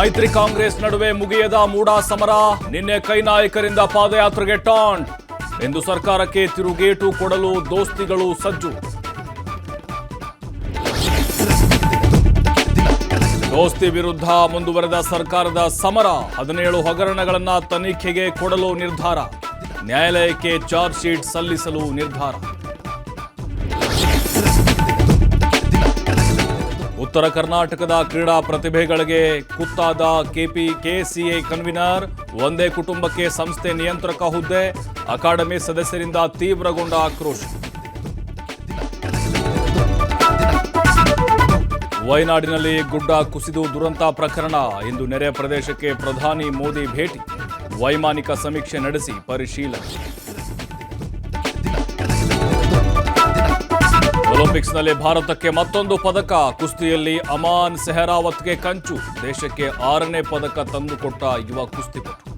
ಮೈತ್ರಿ ಕಾಂಗ್ರೆಸ್ ನಡುವೆ ಮುಗಿಯದ ಮೂಡಾ ಸಮರ. ನಿನ್ನೆ ಕೈ ನಾಯಕರಿಂದ ಪಾದಯಾತ್ರೆಗೆ ಟಾಂಟ್. ಇಂದು ಸರ್ಕಾರಕ್ಕೆ ತಿರುಗೇಟು ಕೊಡಲು ದೋಸ್ತಿಗಳು ಸಜ್ಜು. ದೋಸ್ತಿ ವಿರುದ್ಧ ಮುಂದುವರೆದ ಸರ್ಕಾರದ ಸಮರ. 17 ಹಗರಣಗಳನ್ನು ತನಿಖೆಗೆ ಕೊಡಲು ನಿರ್ಧಾರ. ನ್ಯಾಯಾಲಯಕ್ಕೆ ಚಾರ್ಜ್ ಶೀಟ್ ಸಲ್ಲಿಸಲು ನಿರ್ಧಾರ. ಉತ್ತರ ಕರ್ನಾಟಕದ ಕ್ರೀಡಾ ಪ್ರತಿಭೆಗಳಿಗೆ ಕುತ್ತಾದ ಕೆಸಿಎ ಕನ್ವೀನರ್. ಒಂದೇ ಕುಟುಂಬಕ್ಕೆ ಸಂಸ್ಥೆ ನಿಯಂತ್ರಕ ಹುದ್ದೆ. ಅಕಾಡೆಮಿ ಸದಸ್ಯರಿಂದ ತೀವ್ರಗೊಂಡ ಆಕ್ರೋಶ. ವಯನಾಡಿನಲ್ಲಿ ಗುಡ್ಡ ಕುಸಿದು ದುರಂತ ಪ್ರಕರಣ. ಇಂದು ನೆರೆ ಪ್ರದೇಶಕ್ಕೆ ಪ್ರಧಾನಿ ಮೋದಿ ಭೇಟಿ. ವೈಮಾನಿಕ ಸಮೀಕ್ಷೆ ನಡೆಸಿ ಪರಿಶೀಲನೆ. ಒಲಿಂಪಿಕ್ಸ್ನಲ್ಲಿ ಭಾರತಕ್ಕೆ ಮತ್ತೊಂದು ಪದಕ. ಕುಸ್ತಿಯಲ್ಲಿ ಅಮಾನ್ ಸೆಹರಾವತ್ಗೆ ಕಂಚು. ದೇಶಕ್ಕೆ 6ನೇ ಪದಕ ತಂದುಕೊಟ್ಟ ಯುವ ಕುಸ್ತಿಪಟು.